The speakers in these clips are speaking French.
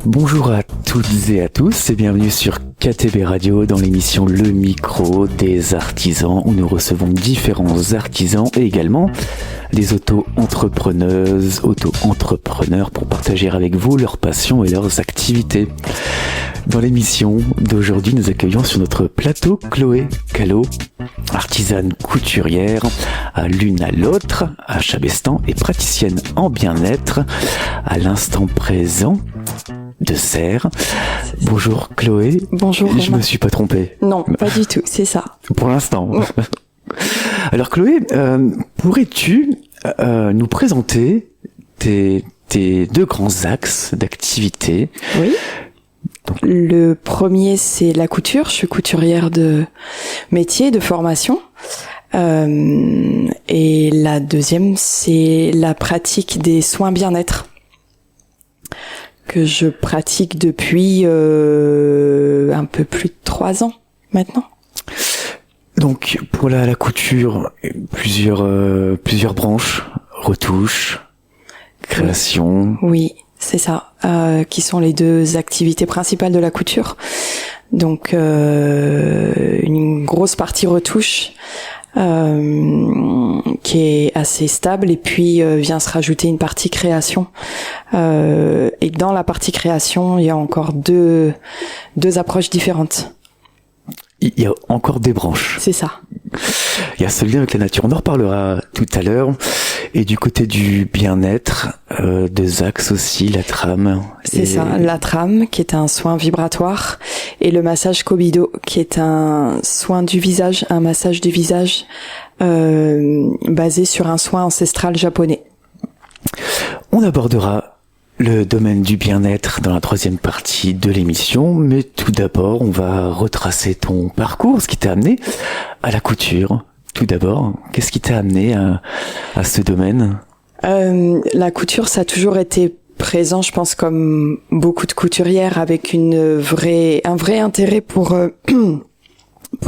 Bonjour à toutes et à tous et bienvenue sur KTB Radio dans l'émission Le Micro des artisans où nous recevons différents artisans et également des auto-entrepreneuses, auto-entrepreneurs pour partager avec vous leurs passions et leurs activités. Dans l'émission d'aujourd'hui, nous accueillons sur notre plateau Chloé Callot, artisane couturière à l'une à l'autre, à Chabestan et praticienne en bien-être à l'instant présent de Serres. Bonjour Chloé. Bonjour. Je me suis pas trompé. Non, pas du tout, c'est ça. Pour l'instant. Alors Chloé, pourrais-tu nous présenter tes deux grands axes d'activité? Oui. Donc, le premier, c'est la couture. Je suis couturière de métier, de formation. Et la deuxième, c'est la pratique des soins bien-être que je pratique depuis un peu plus de 3 ans maintenant. Donc pour la couture, plusieurs branches, retouches, création. Oui, c'est ça, qui sont les deux activités principales de la couture. Donc une grosse partie retouche qui est assez stable et puis vient se rajouter une partie création. Et dans la partie création, il y a encore deux approches différentes. Il y a encore des branches. C'est ça. Il y a ce lien avec la nature. On en reparlera tout à l'heure. Et du côté du bien-être, deux axes aussi, la trame. C'est ça, la trame, qui est un soin vibratoire, et le massage Kobido, qui est un soin du visage, un massage du visage basé sur un soin ancestral japonais. On abordera le domaine du bien-être dans la troisième partie de l'émission, mais tout d'abord, on va retracer ton parcours, ce qui t'a amené à la couture. Tout d'abord, qu'est-ce qui t'a amené à ce domaine ? La couture, ça a toujours été présent, je pense, comme beaucoup de couturières, avec un vrai intérêt pour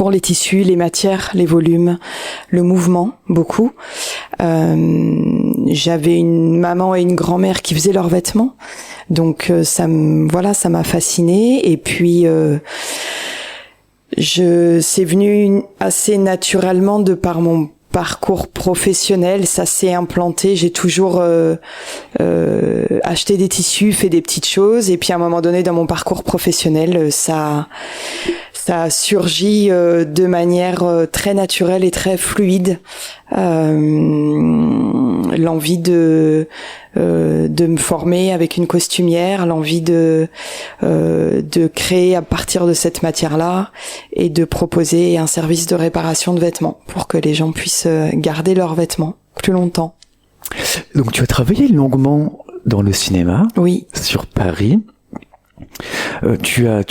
les tissus, les matières, les volumes, le mouvement, beaucoup. J'avais une maman et une grand-mère qui faisaient leurs vêtements, donc ça m'a fascinée. Et puis c'est venu assez naturellement de par mon parcours professionnel, ça s'est implanté. J'ai toujours acheté des tissus, fait des petites choses, et puis à un moment donné dans mon parcours professionnel, ça a surgi de manière très naturelle et très fluide. L'envie de me former avec une costumière, l'envie de créer à partir de cette matière-là et de proposer un service de réparation de vêtements pour que les gens puissent garder leurs vêtements plus longtemps. Donc tu as travaillé longuement dans le cinéma, oui, sur Paris. Tu as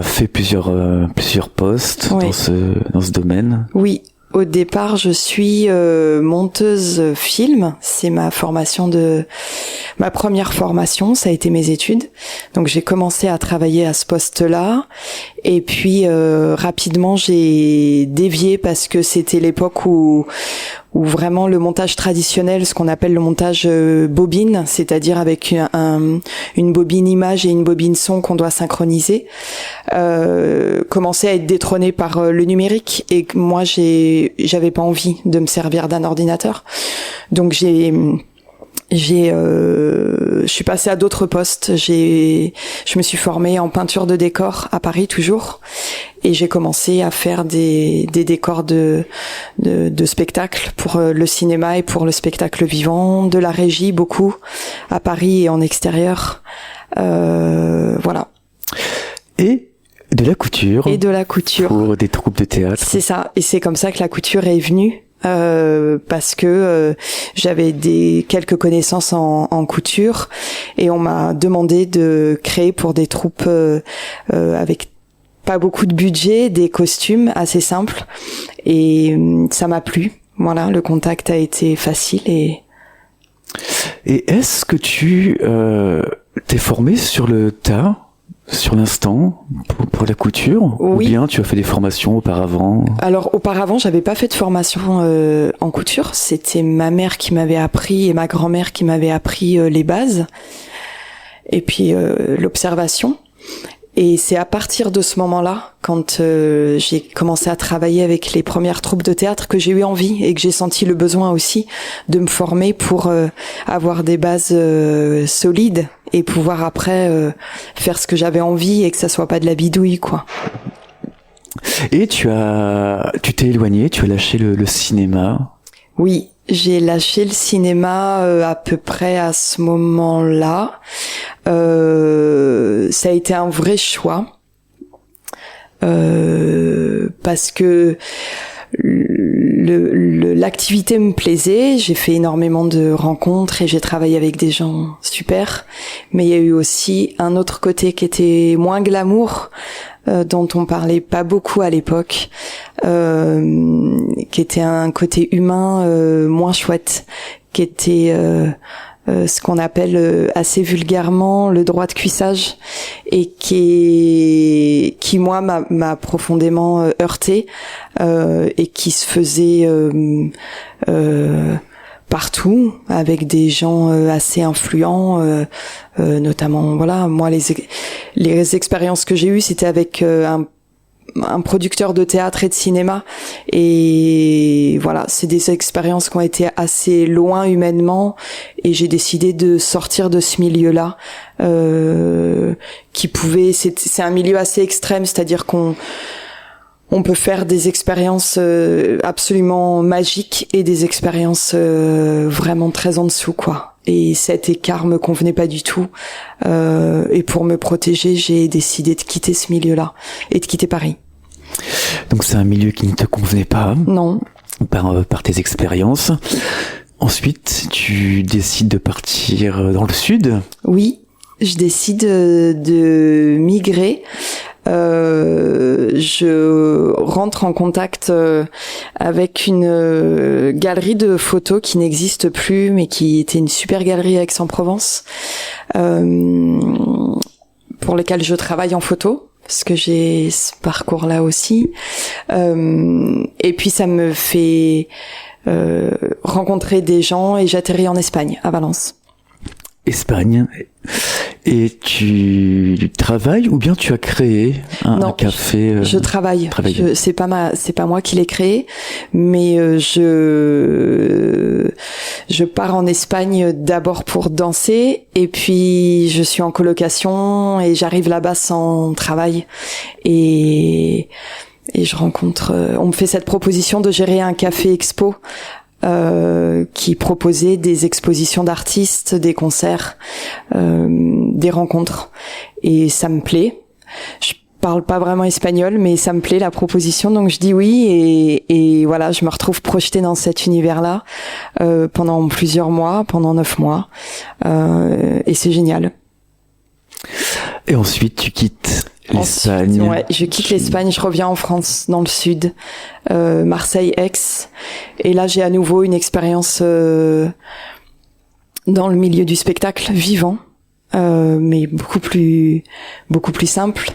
fait plusieurs postes, oui, dans ce domaine. Oui. Au départ, je suis monteuse film. C'est ma première formation. Ça a été mes études. Donc, j'ai commencé à travailler à ce poste-là. Et puis, rapidement, j'ai dévié parce que c'était l'époque où vraiment le montage traditionnel, ce qu'on appelle le montage bobine, c'est-à-dire avec une bobine image et une bobine son qu'on doit synchroniser, commençait à être détrôné par le numérique. Et moi, j'avais pas envie de me servir d'un ordinateur. Donc je suis passée à d'autres postes. Je me suis formée en peinture de décor à Paris toujours, et j'ai commencé à faire des décors de spectacles pour le cinéma et pour le spectacle vivant, de la régie beaucoup à Paris et en extérieur. Voilà. Et de la couture. Et de la couture. Pour des troupes de théâtre. C'est ça. Et c'est comme ça que la couture est venue. Parce que j'avais quelques connaissances en couture, et on m'a demandé de créer pour des troupes avec pas beaucoup de budget, des costumes assez simples, et ça m'a plu. Voilà, le contact a été facile. Et est-ce que tu t'es formé sur le tas, sur l'instant, pour la couture? Oui. Ou bien tu as fait des formations auparavant? Alors auparavant, j'avais pas fait de formation en couture. C'était ma mère qui m'avait appris et ma grand-mère qui m'avaient appris les bases. et puis l'observation. Et c'est à partir de ce moment-là, quand j'ai commencé à travailler avec les premières troupes de théâtre, que j'ai eu envie et que j'ai senti le besoin aussi de me former pour avoir des bases solides et pouvoir après faire ce que j'avais envie et que ça soit pas de la bidouille, quoi. Et tu t'es éloigné, tu as lâché le cinéma. Oui, j'ai lâché le cinéma à peu près à ce moment-là. Ça a été un vrai choix parce que l'activité me plaisait. J'ai fait énormément de rencontres et j'ai travaillé avec des gens super. Mais il y a eu aussi un autre côté qui était moins glamour, dont on parlait pas beaucoup à l'époque, qui était un côté humain moins chouette, qui était ce qu'on appelle assez vulgairement le droit de cuissage, et qui moi m'a profondément heurté, et qui se faisait partout avec des gens assez influents, notamment voilà, moi les expériences que j'ai eues, c'était avec un producteur de théâtre et de cinéma, et voilà, c'est des expériences qui ont été assez loin humainement, et j'ai décidé de sortir de ce milieu-là, c'est un milieu assez extrême, c'est-à-dire qu'on peut faire des expériences absolument magiques et des expériences vraiment très en dessous, quoi. Et cet écart me convenait pas du tout. Et pour me protéger, j'ai décidé de quitter ce milieu-là et de quitter Paris. Donc c'est un milieu qui ne te convenait pas. Non. Par tes expériences. Ensuite, tu décides de partir dans le sud. Oui, je décide de migrer. Je rentre en contact avec une galerie de photos qui n'existe plus, mais qui était une super galerie à Aix-en-Provence, pour lesquelles je travaille en photo, parce que j'ai ce parcours-là aussi. Et puis ça me fait rencontrer des gens, et j'atterris en Espagne, à Valence. Espagne. Et tu travailles ou bien tu as créé un café? Je travaille. C'est pas moi qui l'ai créé, mais je pars en Espagne d'abord pour danser, et puis je suis en colocation et j'arrive là-bas sans travail, et je rencontre. On me fait cette proposition de gérer un café expo. Qui proposait des expositions d'artistes, des concerts, des rencontres, et ça me plaît. Je parle pas vraiment espagnol, mais ça me plaît la proposition, donc je dis oui, et voilà, je me retrouve projetée dans cet univers-là pendant plusieurs mois, pendant 9 mois, et c'est génial. Et ensuite tu quittes l'Espagne. Ouais, je quitte l'Espagne, je reviens en France, dans le sud, Marseille, Aix, et là j'ai à nouveau une expérience dans le milieu du spectacle vivant, mais beaucoup plus simple.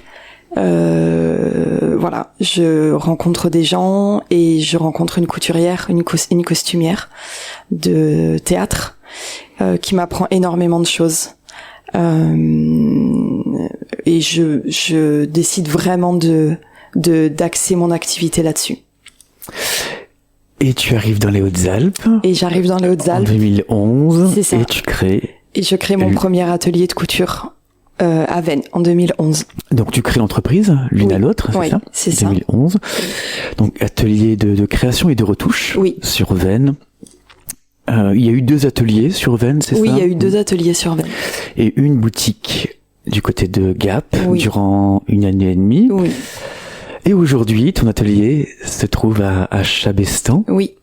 Voilà, je rencontre des gens, et je rencontre une couturière, une costumière de théâtre, qui m'apprend énormément de choses. Et je décide vraiment d'axer mon activité là-dessus. Et tu arrives dans les Hautes-Alpes. Et j'arrive dans les Hautes-Alpes. En 2011. C'est ça. Et tu crées. Et je crée mon premier atelier de couture à Vennes en 2011. Donc tu crées l'entreprise l'une à l'autre, c'est ça? C'est ça. 2011. Donc atelier de création et de retouche. Oui. Sur Vennes. Il y a eu 2 ateliers sur Vennes, c'est ça? Oui, il y a eu 2 ateliers sur Vennes. Et une boutique du côté de Gap, oui, durant 1 année et demie. Oui. Et aujourd'hui, ton atelier se trouve à Chabestan. Oui.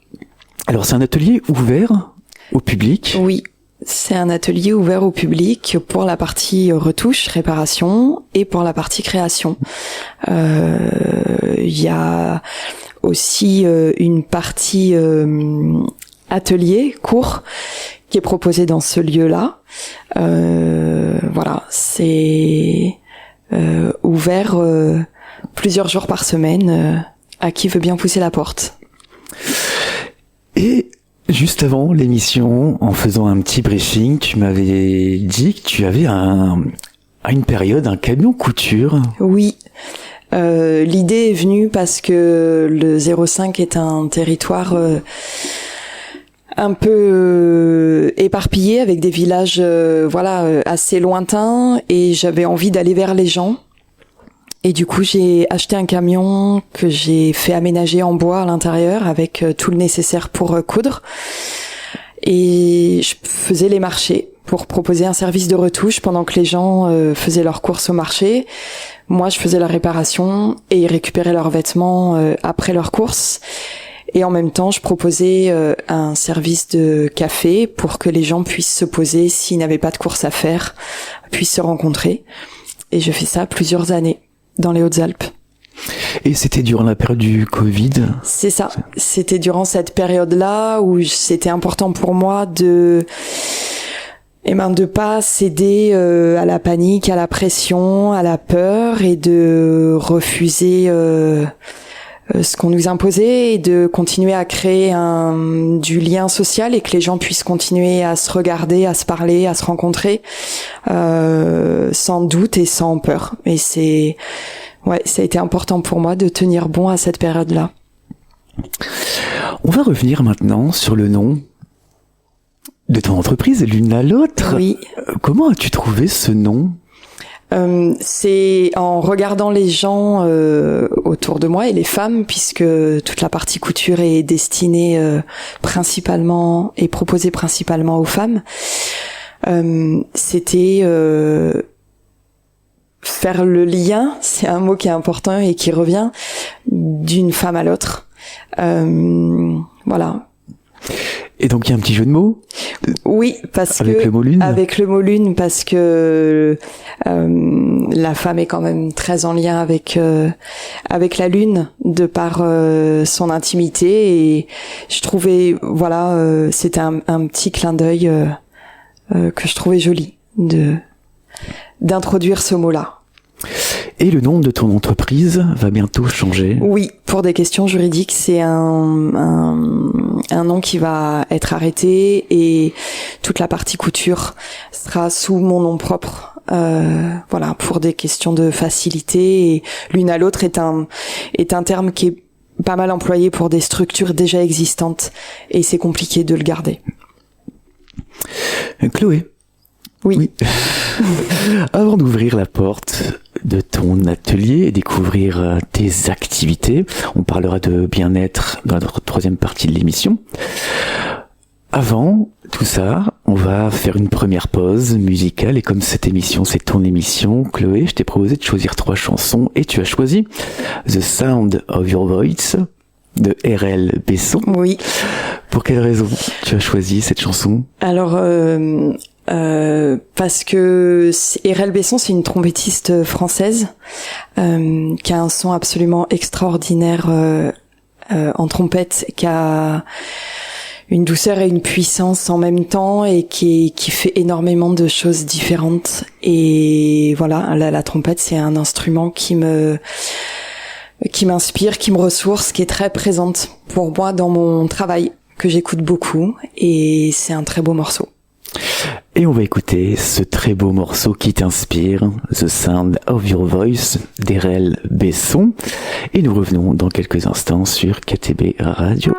Alors c'est un atelier ouvert au public? Oui. C'est un atelier ouvert au public pour la partie retouche, réparation, et pour la partie création. Il y a aussi une partie atelier, cours, qui est proposé dans ce lieu-là. Voilà, c'est ouvert plusieurs jours par semaine à qui veut bien pousser la porte. Et Juste avant l'émission, en faisant un petit briefing, tu m'avais dit que tu avais à une période un camion couture. Oui. L'idée est venue parce que le 05 est un territoire un peu éparpillé avec des villages assez lointains, et j'avais envie d'aller vers les gens. Et du coup, j'ai acheté un camion que j'ai fait aménager en bois à l'intérieur avec tout le nécessaire pour coudre. Et je faisais les marchés pour proposer un service de retouche pendant que les gens faisaient leurs courses au marché. Moi, je faisais la réparation et ils récupéraient leurs vêtements après leurs courses. Et en même temps, je proposais un service de café pour que les gens puissent se poser s'ils n'avaient pas de courses à faire, puissent se rencontrer. Et je fais ça plusieurs années dans les Hautes-Alpes. Et c'était durant la période du Covid? C'est ça. C'était durant cette période-là où c'était important pour moi de pas céder à la panique, à la pression, à la peur, et de refuser ce qu'on nous imposait, et de continuer à créer du lien social, et que les gens puissent continuer à se regarder, à se parler, à se rencontrer sans doute et sans peur. Et ça a été important pour moi de tenir bon à cette période-là. On va revenir maintenant sur le nom de ton entreprise, L'Une à l'autre. Oui. Comment as-tu trouvé ce nom? C'est en regardant les gens autour de moi et les femmes, puisque toute la partie couture est destinée principalement et proposée principalement aux femmes. C'était faire le lien, c'est un mot qui est important et qui revient, d'une femme à l'autre. Voilà. Et donc il y a un petit jeu de mots? Oui, avec le mot lune. Avec le mot lune, parce que la femme est quand même très en lien avec la lune, de par son intimité, et je trouvais c'était un petit clin d'œil que je trouvais joli d'introduire ce mot-là. Et le nom de ton entreprise va bientôt changer? Oui, pour des questions juridiques, c'est un nom qui va être arrêté, et toute la partie couture sera sous mon nom propre. Pour des questions de facilité. Et L'Une à l'autre est un terme qui est pas mal employé pour des structures déjà existantes, et c'est compliqué de le garder. Chloé. Oui. Avant d'ouvrir la porte de ton atelier et découvrir tes activités, on parlera de bien-être dans notre troisième partie de l'émission. Avant tout ça, on va faire une première pause musicale, et comme cette émission, c'est ton émission, Chloé, je t'ai proposé de choisir 3 chansons, et tu as choisi The Sound of Your Voice de R.L. Besson. Oui. Pour quelle raison tu as choisi cette chanson? Alors, parce que R.L. Besson, c'est une trompettiste française qui a un son absolument extraordinaire en trompette, qui a une douceur et une puissance en même temps, et qui fait énormément de choses différentes. Et voilà, la trompette, c'est un instrument qui m'inspire, qui me ressource, qui est très présente pour moi dans mon travail, que j'écoute beaucoup, et c'est un très beau morceau. Et on va écouter ce très beau morceau qui t'inspire, The Sound of Your Voice d'R.L. Besson, et nous revenons dans quelques instants sur KTB Radio.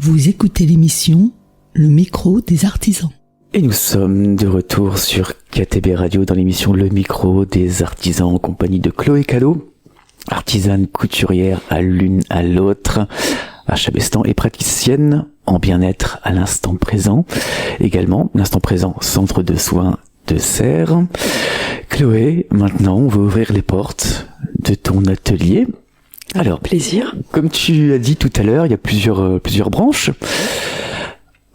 Vous écoutez l'émission Le micro des artisans. Et nous sommes de retour sur KTB Radio dans l'émission Le micro des artisans en compagnie de Chloé Callot, artisane couturière à l'une à l'autre à Chabestan et praticienne en bien-être à l'instant présent. Également, l'instant présent, centre de soins de Serres. Chloé, maintenant, on va ouvrir les portes de ton atelier. Alors, plaisir. Comme tu as dit tout à l'heure, il y a plusieurs branches.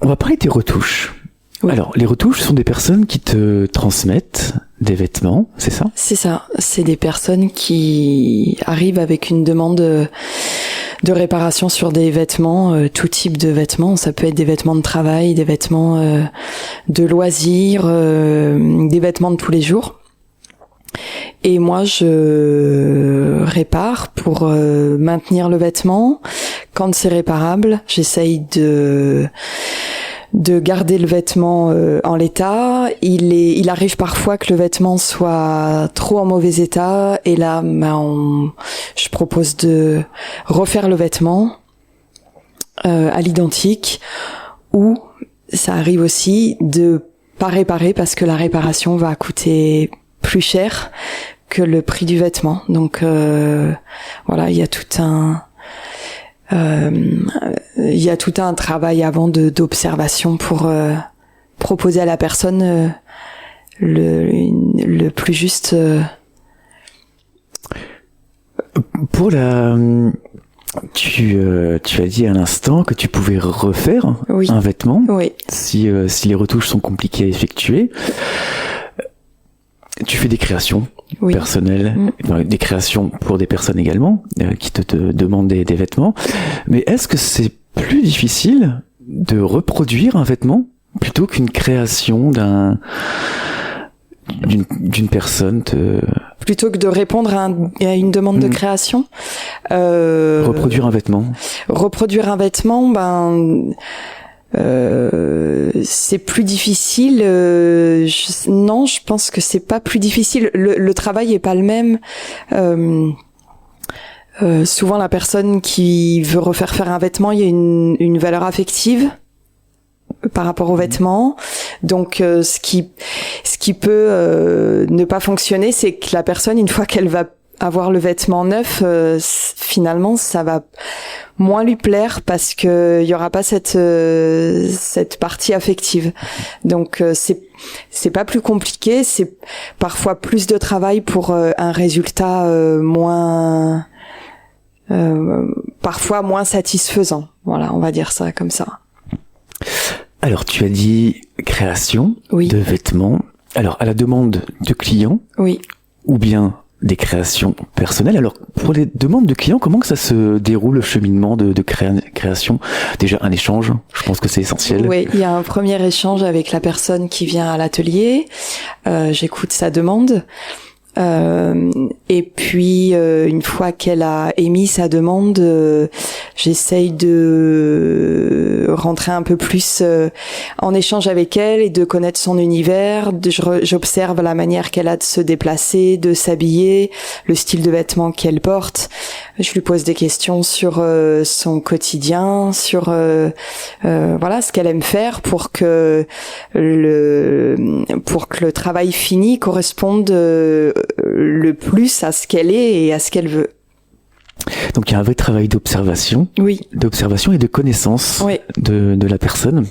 On va parler des retouches. Oui. Alors, les retouches sont des personnes qui te transmettent des vêtements, c'est ça ? C'est ça. C'est des personnes qui arrivent avec une demande de réparation sur des vêtements, tout type de vêtements. Ça peut être des vêtements de travail, des vêtements de loisirs, des vêtements de tous les jours. Et moi, je répare pour maintenir le vêtement. Quand c'est réparable, j'essaye de garder le vêtement en l'état. Il arrive parfois que le vêtement soit trop en mauvais état, et là, je propose de refaire le vêtement à l'identique, ou ça arrive aussi de pas réparer parce que la réparation va coûter plus cher que le prix du vêtement. Donc voilà, il y a tout un travail avant d'observation pour proposer à la personne le plus juste. Pour tu as dit à l'instant que tu pouvais refaire un vêtement, si les retouches sont compliquées à effectuer. Tu fais des créations personnelles, des créations pour des personnes également, qui te demandent des vêtements. Mais est-ce que c'est plus difficile de reproduire un vêtement plutôt qu'une création d'une personne Plutôt que de répondre à une demande de création, reproduire un vêtement. C'est plus difficile. Non, je pense que c'est pas plus difficile. Le travail est pas le même. Souvent, la personne qui veut refaire faire un vêtement, il y a une valeur affective par rapport au vêtement. Donc, ce qui peut ne pas fonctionner, c'est que la personne, une fois qu'elle va avoir le vêtement neuf, finalement, ça va moins lui plaire parce que il y aura pas cette partie affective. Donc c'est pas plus compliqué, c'est parfois plus de travail pour un résultat parfois moins satisfaisant. Voilà, on va dire ça comme ça. Alors tu as dit création de vêtements. Alors à la demande de clients. Oui. Ou bien des créations personnelles. Alors, pour les demandes de clients, comment que ça se déroule le cheminement de création ? Déjà, un échange, je pense que c'est essentiel. Oui, il y a un premier échange avec la personne qui vient à l'atelier. J'écoute sa demande. Et puis, une fois qu'elle a émis sa demande, j'essaye de rentrer un peu plus en échange avec elle et de connaître son univers. J'observe la manière qu'elle a de se déplacer, de s'habiller, le style de vêtements qu'elle porte. Je lui pose des questions sur son quotidien, sur voilà ce qu'elle aime faire pour que le travail fini corresponde le plus à ce qu'elle est et à ce qu'elle veut. Donc il y a un vrai travail d'observation, d'observation et de connaissance de la personne.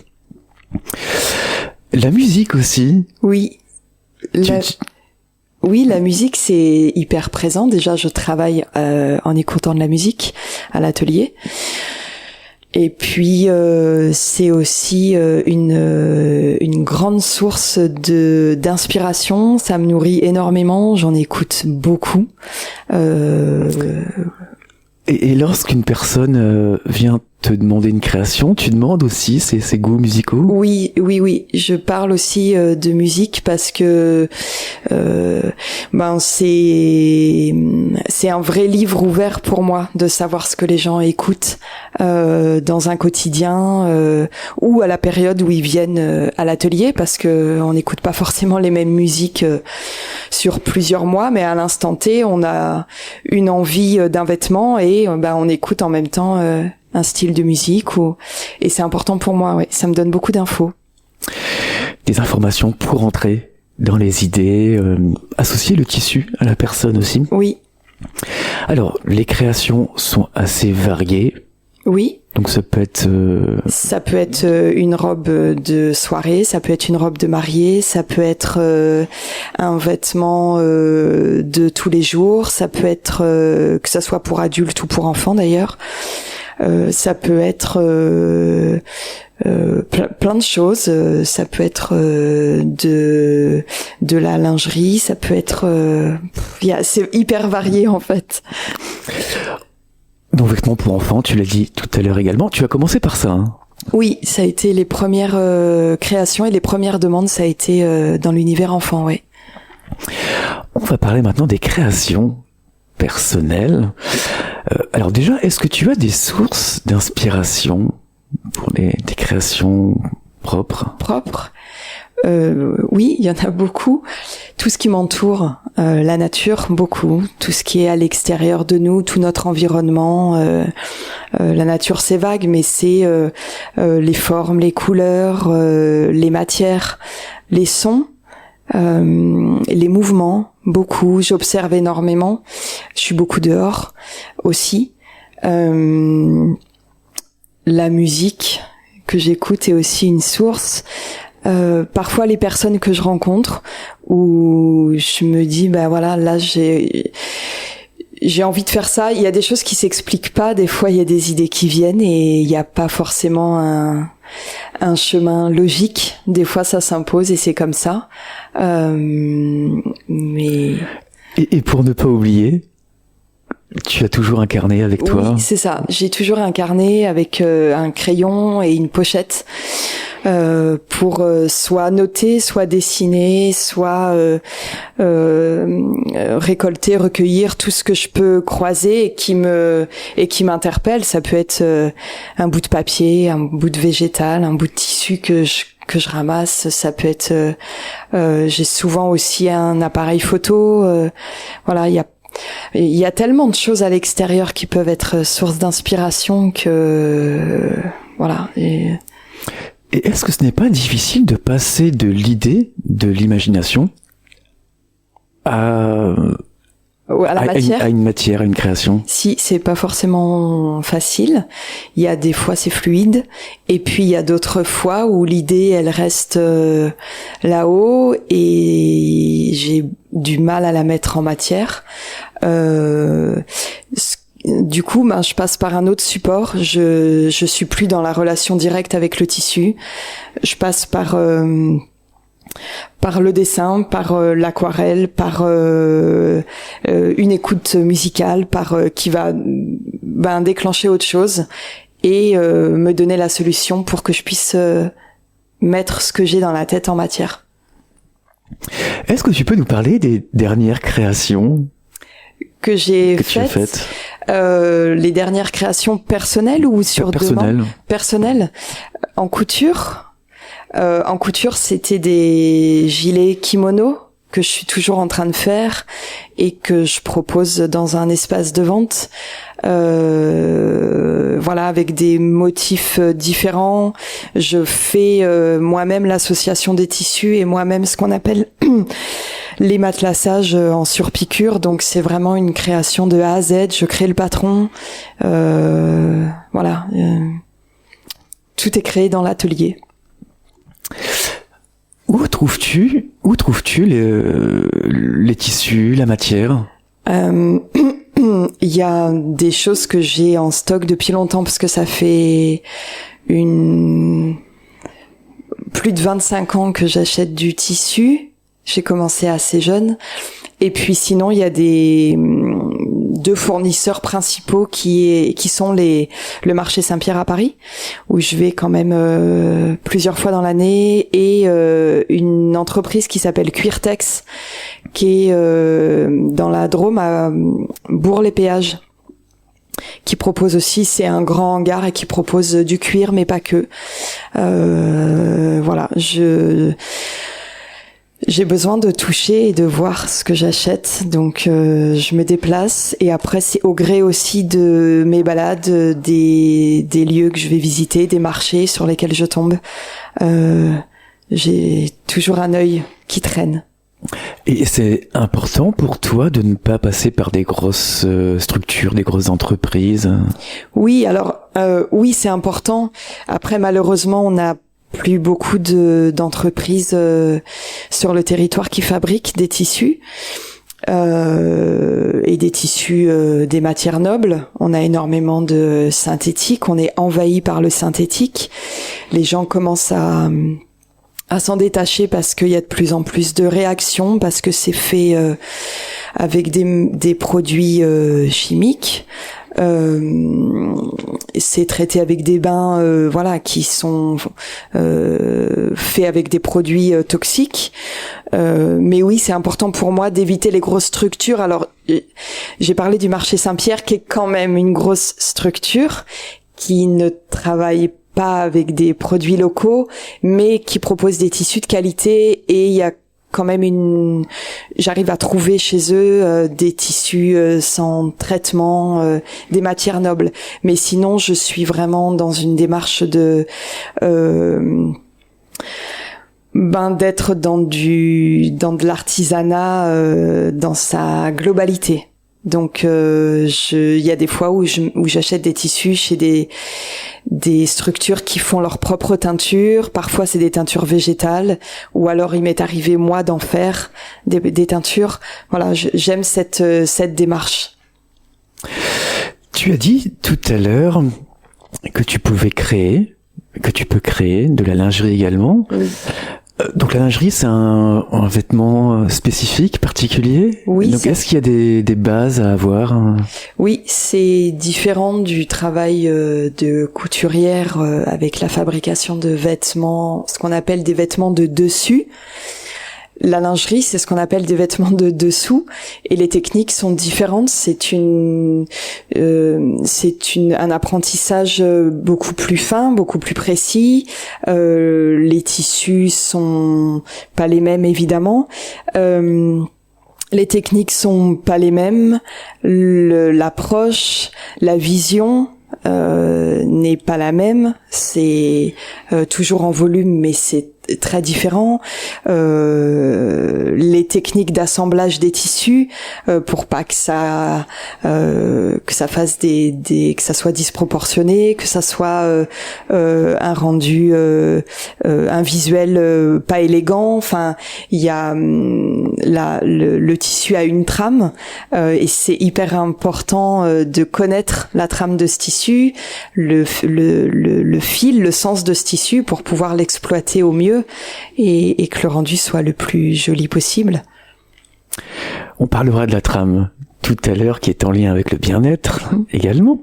La musique aussi. Oui. La musique, c'est hyper présent. Déjà, je travaille en écoutant de la musique à l'atelier. Et puis c'est aussi une grande source d'inspiration. Ça me nourrit énormément. J'en écoute beaucoup. Et lorsqu'une personne vient te demander une création, tu demandes aussi ses goûts musicaux ? Oui. Je parle aussi de musique parce que c'est un vrai livre ouvert pour moi de savoir ce que les gens écoutent dans un quotidien ou à la période où ils viennent à l'atelier, parce que on n'écoute pas forcément les mêmes musiques sur plusieurs mois, mais à l'instant T, on a une envie d'un vêtement et on écoute en même temps un style de musique et c'est important pour moi, ouais. Ça me donne beaucoup d'infos. Des informations pour entrer dans les idées, associer le tissu à la personne aussi. Oui. Alors, les créations sont assez variées. Oui. Donc ça peut être... Ça peut être une robe de soirée, ça peut être une robe de mariée, ça peut être un vêtement de tous les jours, ça peut être que ça soit pour adultes ou pour enfants d'ailleurs. Ça peut être plein de choses. Ça peut être de la lingerie, ça peut être... c'est hyper varié en fait. Donc vêtements pour enfants, tu l'as dit tout à l'heure également. Tu as commencé par ça, hein? Oui, ça a été les premières créations et les premières demandes, ça a été dans l'univers enfant, oui. On va parler maintenant des créations personnelles. Alors déjà, est-ce que tu as des sources d'inspiration pour des créations propres? Oui, il y en a beaucoup. Tout ce qui m'entoure, la nature, beaucoup. Tout ce qui est à l'extérieur de nous, tout notre environnement. La nature, c'est vague, mais c'est les formes, les couleurs, les matières, les sons, les mouvements, beaucoup. J'observe énormément. Je suis beaucoup dehors aussi. La musique que j'écoute est aussi une source. Parfois les personnes que je rencontre où je me dis bah voilà, là j'ai envie de faire ça, il y a des choses qui s'expliquent pas, des fois il y a des idées qui viennent et il n'y a pas forcément un chemin logique, des fois ça s'impose et c'est comme ça. Mais et pour ne pas oublier, tu as toujours un carnet avec toi? Oui, c'est ça. J'ai toujours un carnet avec un crayon et une pochette pour soit noter, soit dessiner, soit récolter, recueillir tout ce que je peux croiser et qui m'interpelle. Ça peut être un bout de papier, un bout de végétal, un bout de tissu que je ramasse. Ça peut être j'ai souvent aussi un appareil photo. Voilà, il y a tellement de choses à l'extérieur qui peuvent être source d'inspiration que voilà. Et est-ce que ce n'est pas difficile de passer de l'idée, de l'imagination à la matière, à une matière, à une création? Si, c'est pas forcément facile. Il y a des fois c'est fluide, et puis il y a d'autres fois où l'idée elle reste là-haut et j'ai du mal à la mettre en matière. Du coup, je passe par un autre support. Je suis plus dans la relation directe avec le tissu. Je passe par le dessin, par l'aquarelle, par une écoute musicale, qui va déclencher autre chose et me donner la solution pour que je puisse mettre ce que j'ai dans la tête en matière. Est-ce que tu peux nous parler des dernières créations que j'ai faites? Les dernières créations personnelles ou sur demande? Personnelles. En couture. C'était des gilets kimono que je suis toujours en train de faire et que je propose dans un espace de vente. Voilà, avec des motifs différents. Je fais moi-même l'association des tissus et moi-même ce qu'on appelle les matelassages en surpiqûre. Donc c'est vraiment une création de A à Z. Je crée le patron. Voilà. Tout est créé dans l'atelier. Où trouves-tu les tissus, la matière? Il y a des choses que j'ai en stock depuis longtemps parce que ça fait plus de 25 ans que j'achète du tissu. J'ai commencé assez jeune. Et puis sinon, il y a deux fournisseurs principaux qui sont le marché Saint-Pierre à Paris, où je vais quand même plusieurs fois dans l'année, et une entreprise qui s'appelle Cuirtex, qui est dans la Drôme à Bourg-les-Péages, qui propose aussi, c'est un grand hangar et qui propose du cuir mais pas que. Voilà, J'ai besoin de toucher et de voir ce que j'achète, donc je me déplace et après c'est au gré aussi de mes balades, des lieux que je vais visiter, des marchés sur lesquels je tombe. J'ai toujours un œil qui traîne. Et c'est important pour toi de ne pas passer par des grosses structures, des grosses entreprises? Oui, alors oui, c'est important. Après, malheureusement, on n'a plus beaucoup d'entreprises sur le territoire qui fabriquent des tissus. Et des tissus, des matières nobles. On a énormément de synthétique. On est envahi par le synthétique. Les gens commencent à s'en détacher parce qu'il y a de plus en plus de réactions, parce que c'est fait avec des produits chimiques. C'est traité avec des bains qui sont faits avec des produits toxiques. Mais oui, c'est important pour moi d'éviter les grosses structures. Alors, j'ai parlé du marché Saint-Pierre qui est quand même une grosse structure qui ne travaille pas avec des produits locaux, mais qui propose des tissus de qualité, et il y a quand même j'arrive à trouver chez eux des tissus sans traitement, des matières nobles. Mais sinon, je suis vraiment dans une démarche de d'être dans de l'artisanat dans sa globalité. Donc il y a des fois où j'achète des tissus chez des structures qui font leur propre teinture. Parfois c'est des teintures végétales, ou alors il m'est arrivé moi d'en faire des teintures. Voilà, j'aime cette démarche. Tu as dit tout à l'heure que tu peux créer de la lingerie également. Oui. Donc la lingerie, c'est un vêtement spécifique, particulier? Oui. Donc est-ce qu'il y a des bases à avoir? Oui, c'est différent du travail de couturière avec la fabrication de vêtements, ce qu'on appelle des vêtements de dessus. La lingerie, c'est ce qu'on appelle des vêtements de dessous, et les techniques sont différentes. C'est un apprentissage beaucoup plus fin, beaucoup plus précis. Les tissus sont pas les mêmes, évidemment. Les techniques sont pas les mêmes. L'approche, la vision n'est pas la même. C'est toujours en volume, mais c'est très différent. Les techniques d'assemblage des tissus pour pas que ça fasse que ça soit disproportionné, que ça soit un rendu un visuel pas élégant. Enfin, il y a le tissu a une trame et c'est hyper important de connaître la trame de ce tissu, le fil, le sens de ce tissu pour pouvoir l'exploiter au mieux et que le rendu soit le plus joli possible. On parlera de la trame tout à l'heure, qui est en lien avec le bien-être également.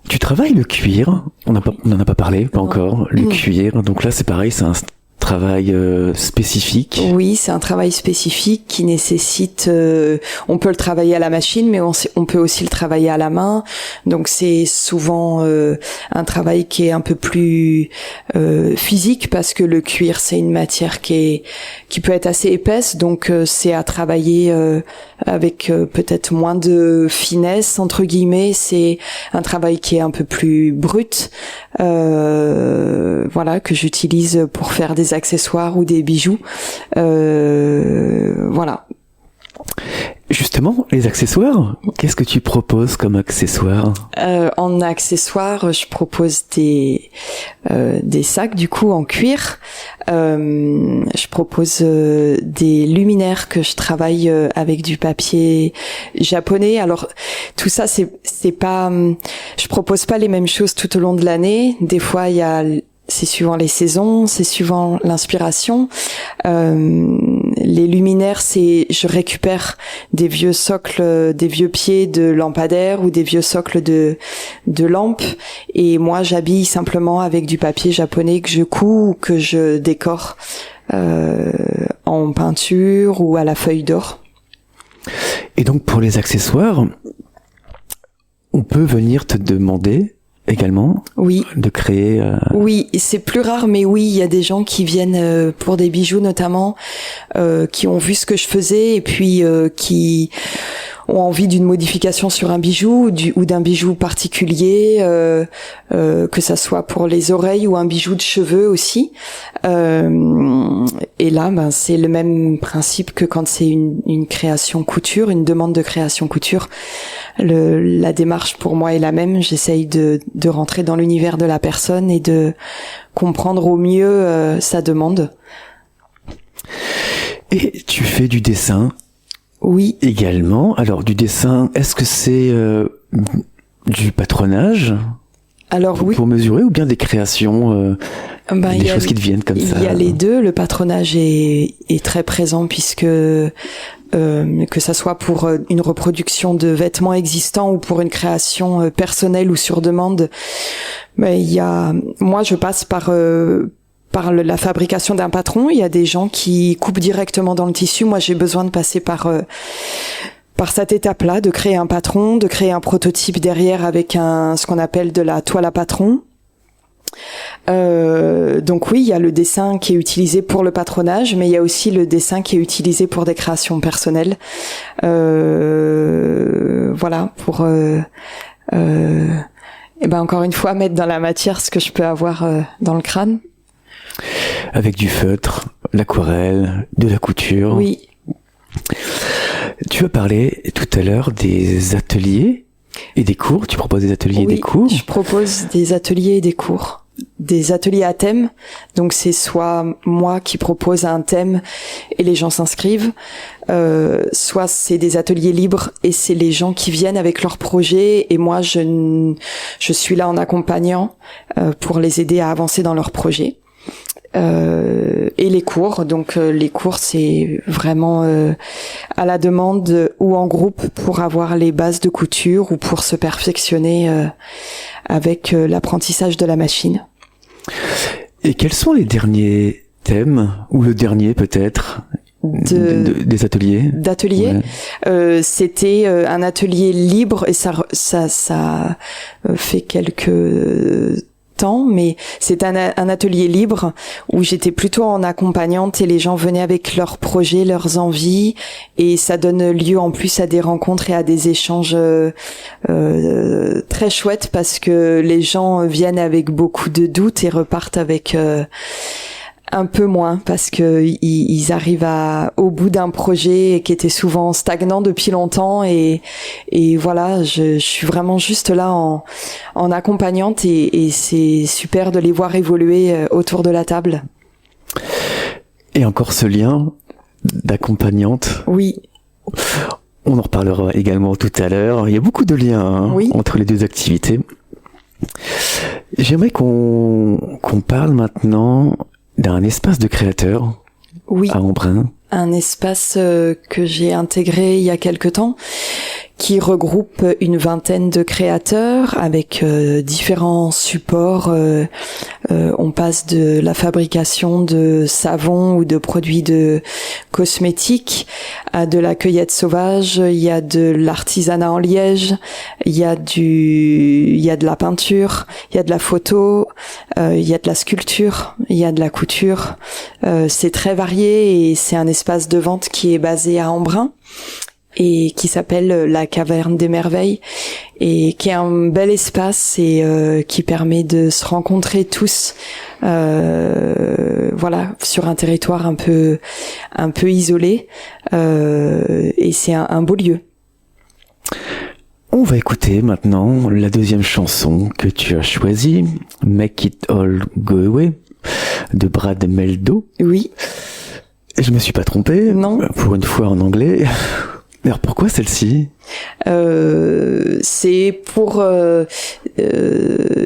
Tu travailles le cuir, on n'en a pas parlé, pas encore, le cuir, donc là c'est pareil, c'est un travail spécifique. Oui, c'est un travail spécifique qui nécessite, on peut le travailler à la machine, mais on peut aussi le travailler à la main. Donc c'est souvent un travail qui est un peu plus physique, parce que le cuir c'est une matière qui peut être assez épaisse, donc c'est à travailler avec peut-être moins de finesse entre guillemets. C'est un travail qui est un peu plus brut, que j'utilise pour faire des accessoires ou des bijoux. Voilà. Justement, les accessoires, qu'est-ce que tu proposes comme accessoires? En accessoires, je propose des sacs du coup en cuir. Je propose des luminaires que je travaille avec du papier japonais. Alors tout ça, c'est pas, je propose pas les mêmes choses tout au long de l'année. Des fois, c'est suivant les saisons, c'est suivant l'inspiration. Les luminaires, je récupère des vieux socles, des vieux pieds de lampadaires ou des vieux socles de lampes, et moi j'habille simplement avec du papier japonais que je couds ou que je décore en peinture ou à la feuille d'or. Et donc pour les accessoires, on peut venir te demander également. Oui. De créer. Oui, c'est plus rare, mais oui, il y a des gens qui viennent pour des bijoux notamment, qui ont vu ce que je faisais et puis qui ont envie d'une modification sur un bijou ou d'un bijou particulier, que ça soit pour les oreilles ou un bijou de cheveux aussi. Et là, c'est le même principe que quand c'est une création couture, une demande de création couture. La démarche pour moi est la même. J'essaye de rentrer dans l'univers de la personne et de comprendre au mieux sa demande. Et tu fais du dessin? Oui. Également. Alors, du dessin, est-ce que c'est du patronage? Alors oui. Pour mesurer, ou bien des créations, des choses qui te viennent comme ça? Il y a les deux. Le patronage est très présent puisque que ça soit pour une reproduction de vêtements existants ou pour une création personnelle ou sur demande, moi je passe par la fabrication d'un patron. Il y a des gens qui coupent directement dans le tissu. Moi, j'ai besoin de passer par cette étape-là, de créer un patron, de créer un prototype derrière avec ce qu'on appelle de la toile à patron. Donc oui, il y a le dessin qui est utilisé pour le patronage, mais il y a aussi le dessin qui est utilisé pour des créations personnelles. Voilà, pour encore une fois mettre dans la matière ce que je peux avoir dans le crâne. Avec du feutre, l'aquarelle, de la couture. Oui. Tu as parlé tout à l'heure des ateliers et des cours. Tu proposes des ateliers et des cours? Je propose des ateliers et des cours. Des ateliers à thème. Donc c'est soit moi qui propose un thème et les gens s'inscrivent, soit c'est des ateliers libres et c'est les gens qui viennent avec leurs projets et moi je suis là en accompagnant pour les aider à avancer dans leurs projets. Et les cours, donc les cours c'est vraiment à la demande ou en groupe pour avoir les bases de couture ou pour se perfectionner avec l'apprentissage de la machine. Et quels sont les derniers thèmes, ou le dernier peut-être, des ateliers? D'ateliers, ouais. C'était un atelier libre et ça fait quelques temps, mais c'est un atelier libre où j'étais plutôt en accompagnante et les gens venaient avec leurs projets, leurs envies et ça donne lieu en plus à des rencontres et à des échanges très chouettes parce que les gens viennent avec beaucoup de doutes et repartent avec un peu moins parce que ils arrivent au bout d'un projet qui était souvent stagnant depuis longtemps et voilà, je suis vraiment juste là en accompagnante et c'est super de les voir évoluer autour de la table. Et encore ce lien d'accompagnante. Oui. On en reparlera également tout à l'heure. Il y a beaucoup de liens oui. Entre les deux activités. J'aimerais qu'on parle maintenant d'un espace de créateurs oui. À Embrun. Un espace que j'ai intégré il y a quelque temps, qui regroupe une vingtaine de créateurs avec différents supports. On passe de la fabrication de savons ou de produits de cosmétiques à de la cueillette sauvage. Il y a de l'artisanat en liège. Il y a de la peinture. Il y a de la photo. Il y a de la sculpture. Il y a de la couture. C'est très varié et c'est un espace de vente qui est basé à Embrun et qui s'appelle la Caverne des Merveilles et qui est un bel espace et qui permet de se rencontrer tous voilà sur un territoire un peu isolé et c'est un beau lieu. On va écouter maintenant la deuxième chanson que tu as choisie, Make It All Go Away de Brad Mehldau. Oui. Je me suis pas trompé. Non. Pour une fois en anglais. Alors pourquoi celle-ci? C'est pour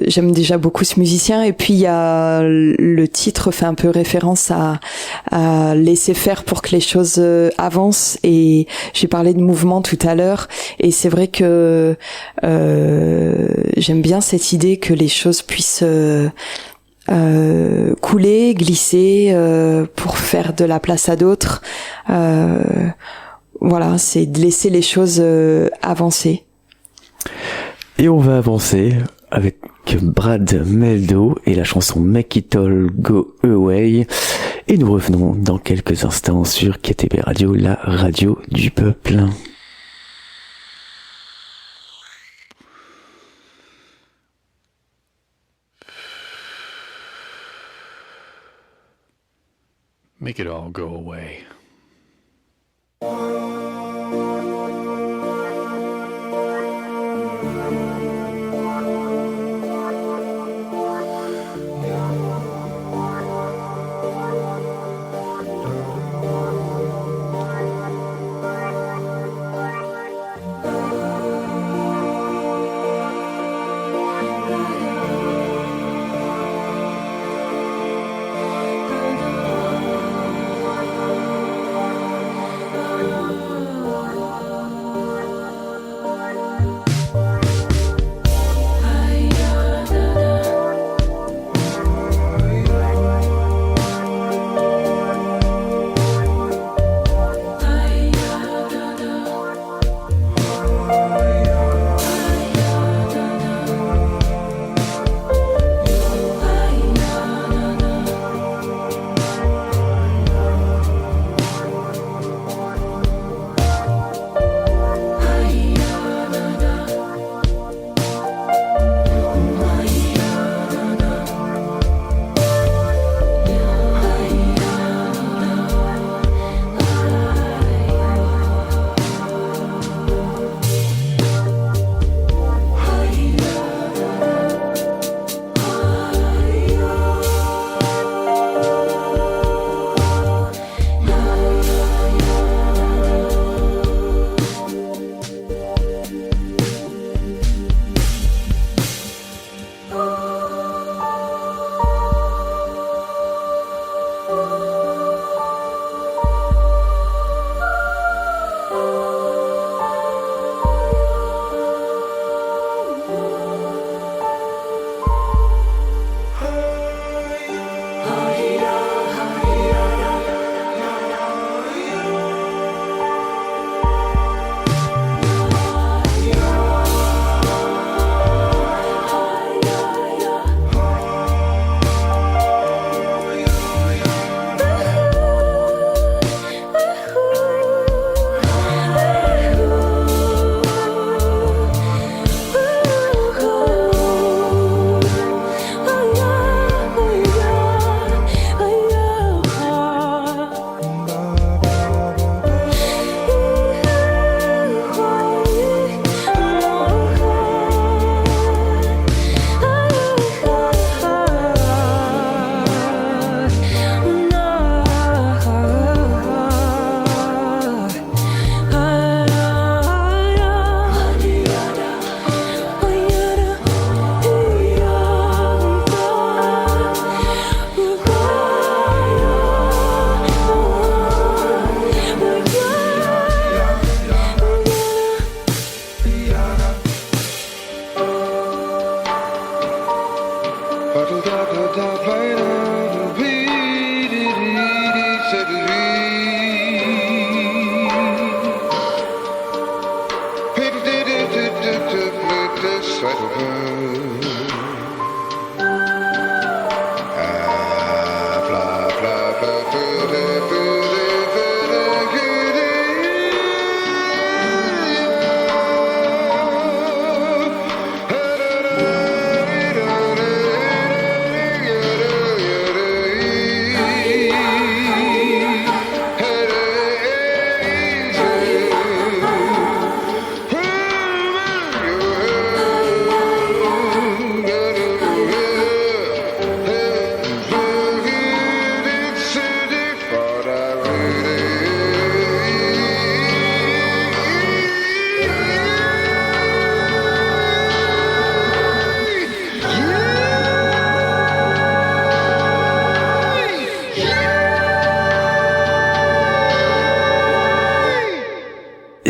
j'aime déjà beaucoup ce musicien et puis il y a le titre fait un peu référence à laisser faire pour que les choses avancent et j'ai parlé de mouvement tout à l'heure et c'est vrai que j'aime bien cette idée que les choses puissent couler, glisser pour faire de la place à d'autres. Voilà, c'est de laisser les choses avancer. Et on va avancer avec Brad Meldo et la chanson Make It All Go Away. Et nous revenons dans quelques instants sur KTB Radio, la radio du peuple. Make it all go away.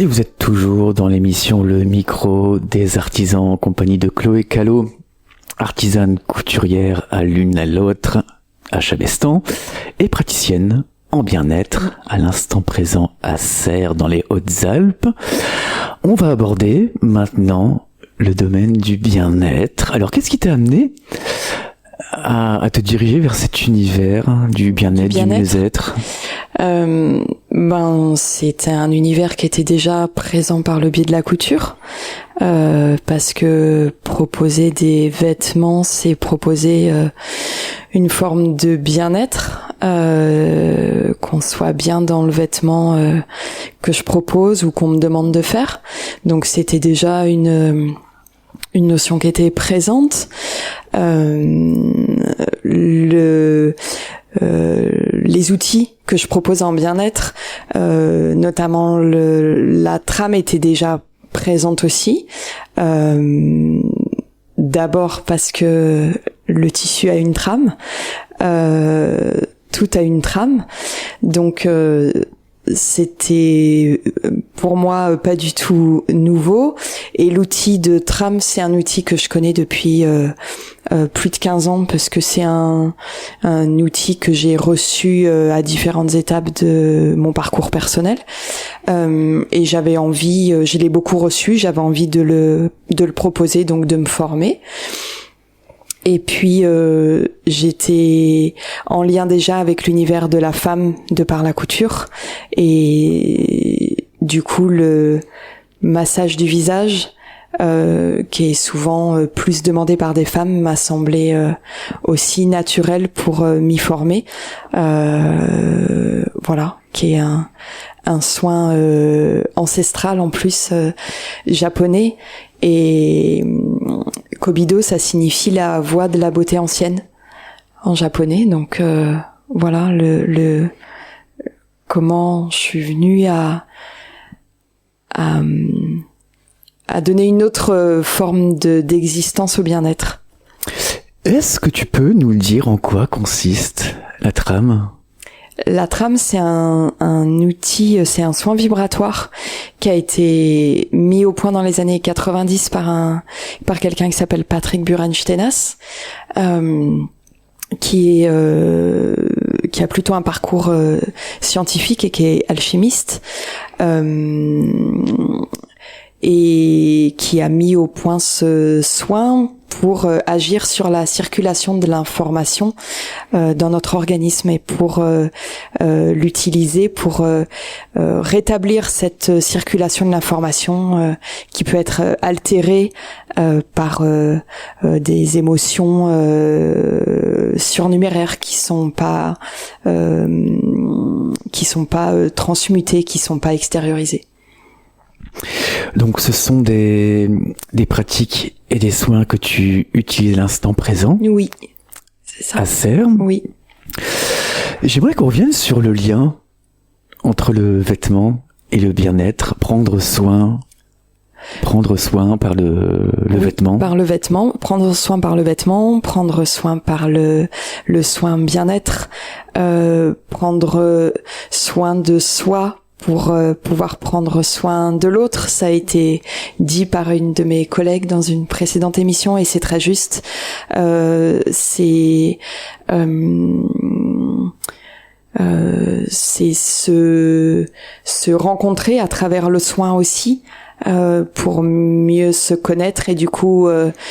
Et vous êtes toujours dans l'émission Le Micro des Artisans en compagnie de Chloé Callot, artisane couturière à l'une à l'autre à Chabestan et praticienne en bien-être à l'instant présent à Serres dans les Hautes-Alpes. On va aborder maintenant le domaine du bien-être. Alors, qu'est-ce qui t'a amené à te diriger vers cet univers du bien-être, du mieux-être? C'était un univers qui était déjà présent par le biais de la couture, parce que proposer des vêtements, c'est proposer une forme de bien-être, qu'on soit bien dans le vêtement que je propose ou qu'on me demande de faire. Donc c'était déjà une notion qui était présente. Les outils que je propose en bien-être, notamment la trame était déjà présente aussi. D'abord parce que le tissu a une trame, tout a une trame, donc c'était pour moi pas du tout nouveau. Et l'outil de trame, c'est un outil que je connais depuis plus de 15 ans, parce que c'est un outil que j'ai reçu à différentes étapes de mon parcours personnel, et j'avais envie, je l'ai beaucoup reçu, j'avais envie de le proposer, donc de me former. Et puis j'étais en lien déjà avec l'univers de la femme de par la couture, et du coup le massage du visage, qui est souvent plus demandé par des femmes, m'a semblé aussi naturel pour m'y former. Voilà, qui est un soin ancestral en plus, japonais. Et Kobido, ça signifie la voie de la beauté ancienne en japonais. Donc voilà comment je suis venue à donner une autre forme d'existence au bien-être. Est-ce que tu peux nous dire en quoi consiste la trame? La trame, c'est un outil, c'est un soin vibratoire qui a été mis au point dans les années 90 par quelqu'un qui s'appelle Patrick Buren-Stenas, qui a plutôt un parcours scientifique et qui est alchimiste, et qui a mis au point ce soin pour agir sur la circulation de l'information dans notre organisme, et pour l'utiliser pour rétablir cette circulation de l'information qui peut être altérée par des émotions surnuméraires qui sont pas transmutées, qui sont pas extériorisées. Donc ce sont des pratiques et des soins que tu utilises à l'instant présent. Oui, c'est ça. À Serres. Oui. J'aimerais qu'on revienne sur le lien entre le vêtement et le bien-être, prendre soin par le vêtement. Par le vêtement, prendre soin par le vêtement, prendre soin par le soin bien-être, prendre soin de soi pour pouvoir prendre soin de l'autre. Ça a été dit par une de mes collègues dans une précédente émission, et c'est très juste. C'est se rencontrer à travers le soin aussi, pour mieux se connaître et du coup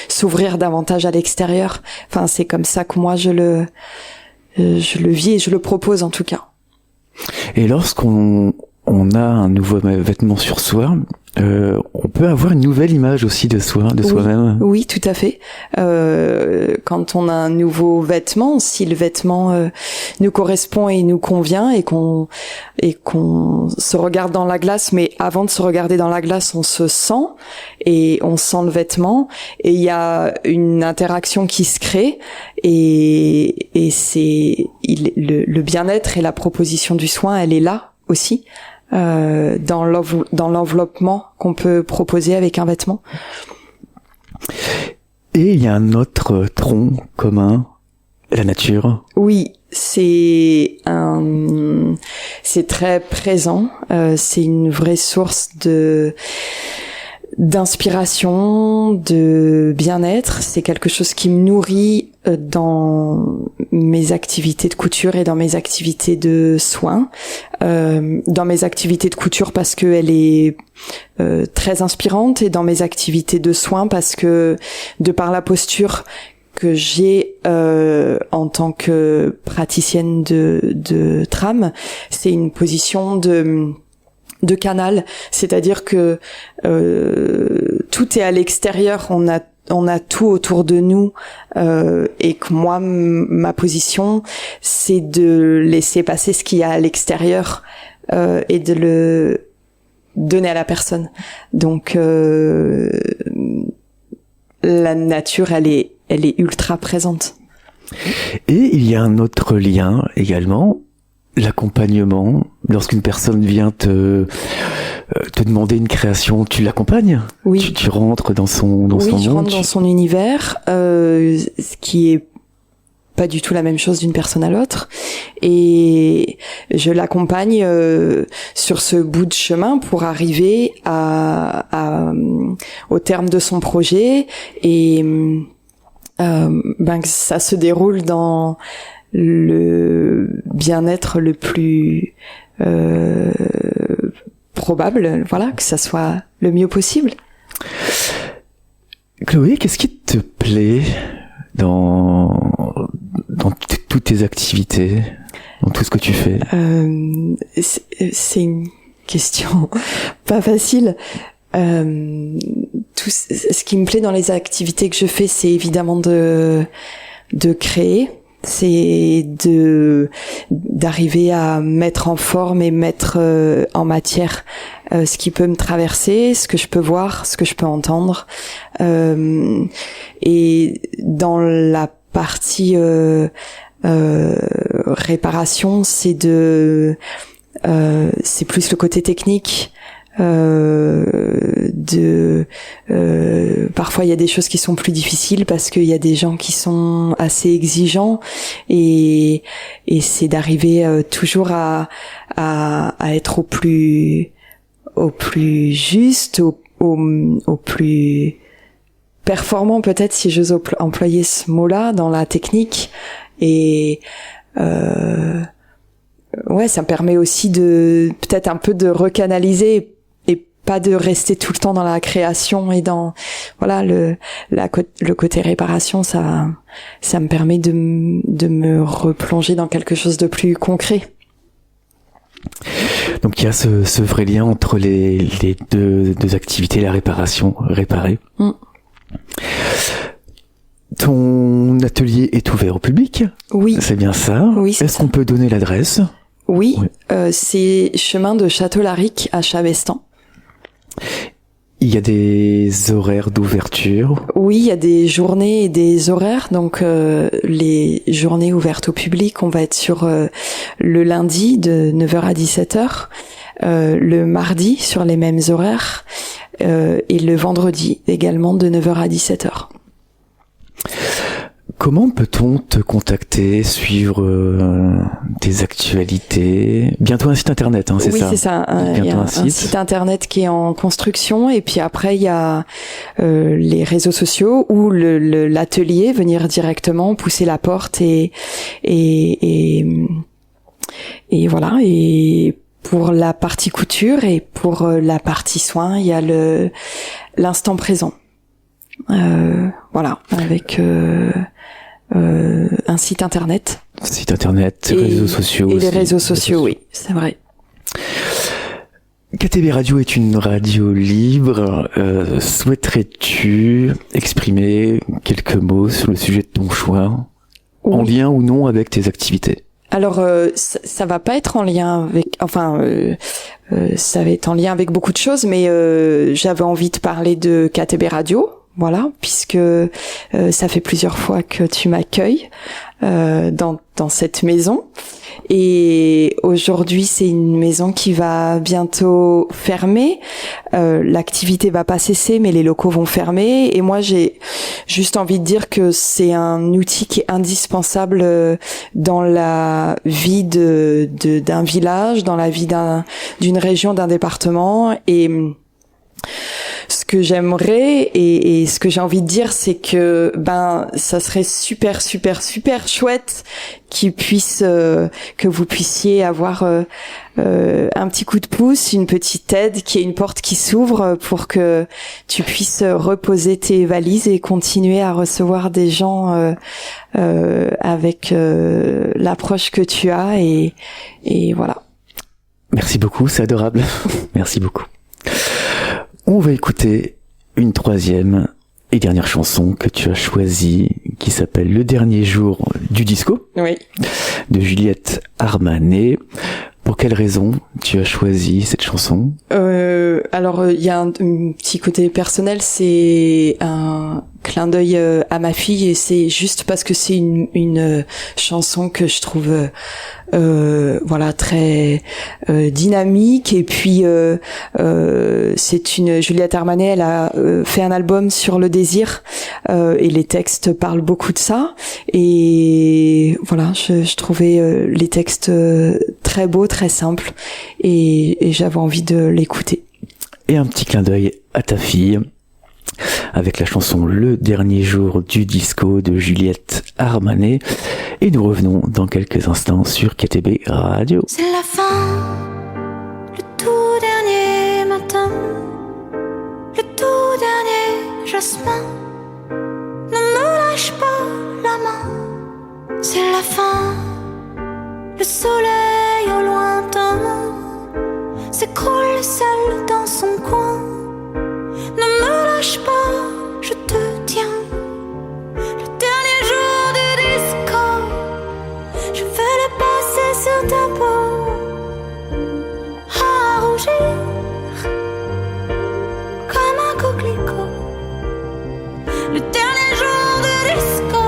s'ouvrir davantage à l'extérieur. Enfin, c'est comme ça que moi je le vis, et je le propose en tout cas. Et lorsqu'on a un nouveau vêtement sur soi, on peut avoir une nouvelle image aussi de soi, de soi-même. Oui, tout à fait. Quand on a un nouveau vêtement, si le vêtement nous correspond et nous convient, et qu'on se regarde dans la glace, mais avant de se regarder dans la glace, on se sent, et on sent le vêtement, et il y a une interaction qui se crée, et c'est le bien-être et la proposition du soin, elle est là aussi. Dans l'enveloppement qu'on peut proposer avec un vêtement. Et il y a un autre tronc commun, la nature. Oui, c'est très présent. C'est une vraie source d'inspiration, de bien-être. C'est quelque chose qui me nourrit dans mes activités de couture et dans mes activités de soins. Dans mes activités de couture parce que elle est très inspirante, et dans mes activités de soins parce que de par la posture que j'ai en tant que praticienne de trame, c'est une position de canal, c'est-à-dire que tout est à l'extérieur, on a tout autour de nous, et que moi, ma position, c'est de laisser passer ce qu'il y a à l'extérieur et de le donner à la personne. Donc la nature, elle est ultra présente. Et il y a un autre lien également, l'accompagnement. Lorsqu'une personne vient te demander une création, tu l'accompagnes? Oui. Tu rentres dans son monde. Oui, je rentre dans son univers, ce qui est pas du tout la même chose d'une personne à l'autre, et je l'accompagne sur ce bout de chemin pour arriver au terme de son projet, et que ça se déroule dans le bien-être le plus probable, voilà, que ça soit le mieux possible. Chloé, qu'est-ce qui te plaît dans toutes tes activités, dans tout ce que tu fais? C'est une question pas facile. Tout ce qui me plaît dans les activités que je fais, c'est évidemment de créer, c'est d'arriver à mettre en forme et mettre en matière ce qui peut me traverser, ce que je peux voir, ce que je peux entendre, et dans la partie réparation, c'est plus le côté technique. Parfois il y a des choses qui sont plus difficiles parce qu'il y a des gens qui sont assez exigeants, et c'est d'arriver toujours à être au plus juste, au plus performant, peut-être, si j'ose employer ce mot-là, dans la technique. Et ouais, ça me permet aussi de peut-être un peu de recanaliser et pas de rester tout le temps dans la création et dans le côté réparation. Ça me permet de me replonger dans quelque chose de plus concret. Donc il y a ce vrai lien entre les deux activités, la réparation, réparer. Ton atelier est ouvert au public? Oui. C'est bien ça? Oui, c'est Est-ce qu'on peut donner l'adresse? Oui, c'est chemin de Château-Laric à Chavestan. Il y a des horaires d'ouverture? Oui, il y a des journées et des horaires. Donc les journées ouvertes au public, on va être sur le lundi de 9h à 17h, le mardi sur les mêmes horaires, et le vendredi également de 9h à 17h. Comment peut-on te contacter, suivre tes actualités? Bientôt un site internet, hein, c'est ça? Oui, c'est ça. Il y a un site internet qui est en construction, et puis après il y a les réseaux sociaux ou l'atelier, venir directement pousser la porte et voilà. Et pour la partie couture et pour la partie soins, il y a l'instant présent. Voilà, avec un site internet. Site internet, réseaux sociaux. Et aussi. les réseaux sociaux, oui, c'est vrai. KTB Radio est une radio libre. Souhaiterais-tu exprimer quelques mots sur le sujet de ton choix, en lien ou non avec tes activités? Alors, ça va pas être en lien avec... ça va être en lien avec beaucoup de choses, mais j'avais envie de parler de KTB Radio. Voilà, puisque ça fait plusieurs fois que tu m'accueilles dans cette maison, et aujourd'hui c'est une maison qui va bientôt fermer. L'activité va pas cesser, mais les locaux vont fermer, et moi j'ai juste envie de dire que c'est un outil qui est indispensable dans la vie d'un village, dans la vie d'une région, d'un département, et ce que j'aimerais et ce que j'ai envie de dire, c'est que ça serait super chouette que vous puissiez avoir un petit coup de pouce, une petite aide, qu'il y ait une porte qui s'ouvre pour que tu puisses reposer tes valises et continuer à recevoir des gens avec l'approche que tu as et voilà. Merci beaucoup, c'est adorable. Merci beaucoup. On va écouter une troisième et dernière chanson que tu as choisie, qui s'appelle Le dernier jour du disco. Oui. De Juliette Armanet. Pour quelle raison tu as choisi cette chanson ? Alors, il y a un petit côté personnel, c'est un clin d'œil à ma fille et c'est juste parce que c'est une chanson que je trouve très dynamique et puis c'est une Juliette Armanet, elle a fait un album sur le désir et les textes parlent beaucoup de ça et voilà, je trouvais les textes très beaux, très simples et j'avais envie de l'écouter. Et un petit clin d'œil à ta fille avec la chanson Le dernier jour du disco de Juliette Armanet. Et nous revenons dans quelques instants sur KTB Radio. C'est la fin, le tout dernier matin, le tout dernier jasmin. Ne me lâche pas la main. C'est la fin, le soleil au lointain s'écroule seul dans son coin. Ne me lâche pas, je te tiens. Le dernier jour du disco, je vais le passer sur ta peau, à rougir comme un coquelicot. Le dernier jour du disco,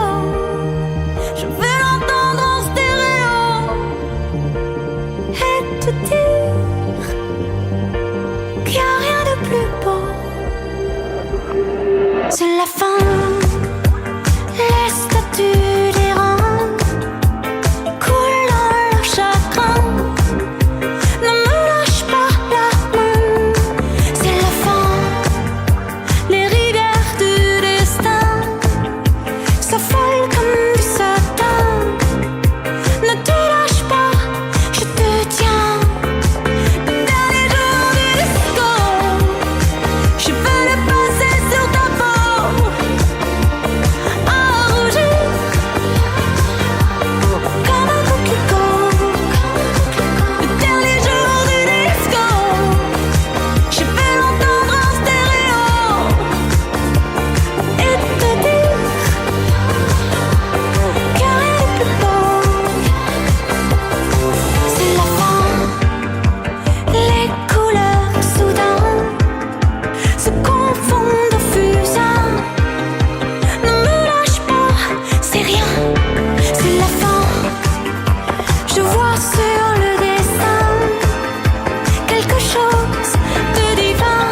je vais l'entendre en stéréo et te dire qu'il n'y a rien de plus beau. C'est la fin, les statues des reins coulent dans leur chagrin. Ne me lâche pas la main. C'est la fin, les rivières du destin s'affolent comme du satin. Ne te lâche pas, je te tiens. Le dernier jour du disco, je veux le passer sur ta peau, à rougir comme un coquelicot. Le dernier jour du disco, je vais l'entendre en stéréo et te dire qu'il n'y a rien de plus beau. C'est la fin, les couleurs soudain se confondent au fusain. Ne me lâche pas, c'est rien, c'est la fin. Je vois sur le dessin quelque chose de divin.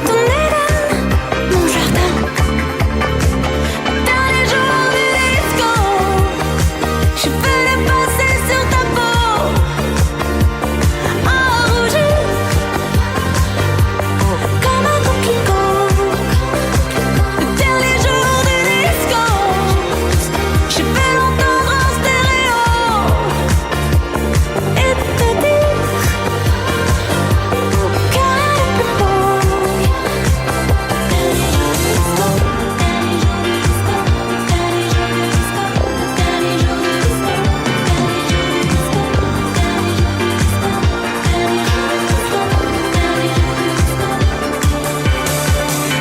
Ton Éden, mon jardin. Le dernier jour du disco, je vais le passer sur ta peau, à rougir comme un coquelicot. Le dernier jour du disco, je vais l'entendre en stéréo et te dire qu'il n'y a rien de plus beau.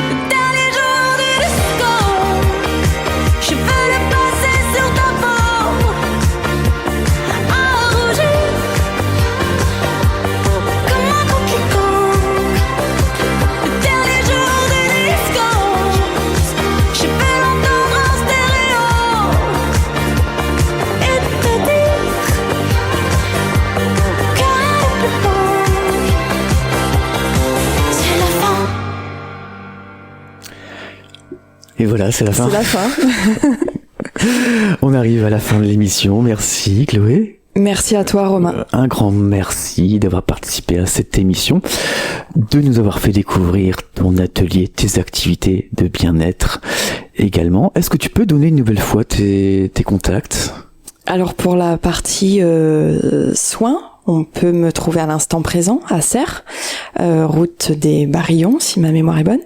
Le dernier jour du disco, je veux le passer sur ta peau, à rougir comme un coquelicot. Le dernier jour du disco, je vais l'entendre en stéréo et te dire qu'il n'y a rien de plus beau. C'est la fin. Et voilà, c'est la fin. C'est la fin. On arrive à la fin de l'émission. Merci Chloé. Merci à toi, Romain. Un grand merci d'avoir participé à cette émission, de nous avoir fait découvrir ton atelier, tes activités de bien-être également. Est-ce que tu peux donner une nouvelle fois tes contacts ? Alors pour la partie soins, on peut me trouver à l'instant présent à Serres, route des Barillons, si ma mémoire est bonne.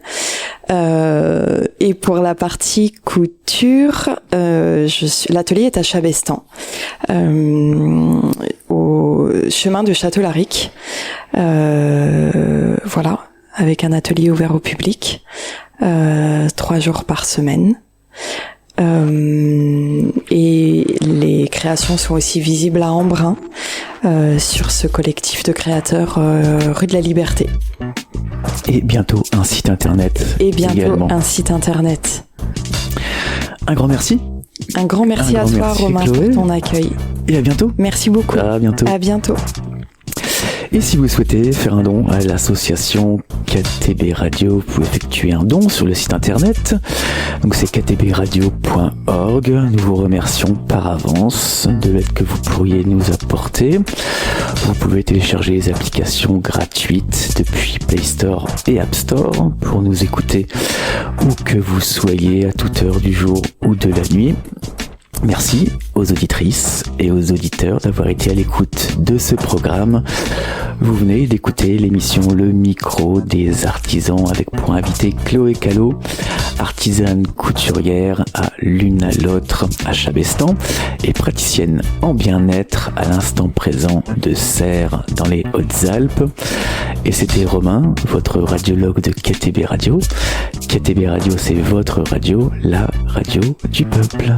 Et pour la partie couture, l'atelier est à Chabestan, au chemin de Château-Laric. Voilà, avec un atelier ouvert au public, 3 jours par semaine. Et les créations sont aussi visibles à Embrun, sur ce collectif de créateurs rue de la Liberté. Et bientôt un site internet. Et bientôt également. un site internet. Un grand merci. Un grand merci à toi, Romain, Chloé. pour ton accueil. Et à bientôt. Merci beaucoup. À bientôt. À bientôt. Et si vous souhaitez faire un don à l'association KTB Radio, vous pouvez effectuer un don sur le site internet. Donc c'est ktbradio.org. Nous vous remercions par avance de l'aide que vous pourriez nous apporter. Vous pouvez télécharger les applications gratuites depuis Play Store et App Store pour nous écouter où que vous soyez, à toute heure du jour ou de la nuit. Merci aux auditrices et aux auditeurs d'avoir été à l'écoute de ce programme. Vous venez d'écouter l'émission Le Micro des Artisans avec pour invité Chloé Callot, artisane couturière à l'une à l'autre à Chabestan et praticienne en bien-être à l'instant présent de Serres dans les Hautes-Alpes. Et c'était Romain, votre radiologue de KTB Radio. KTB Radio, c'est votre radio, la radio du peuple.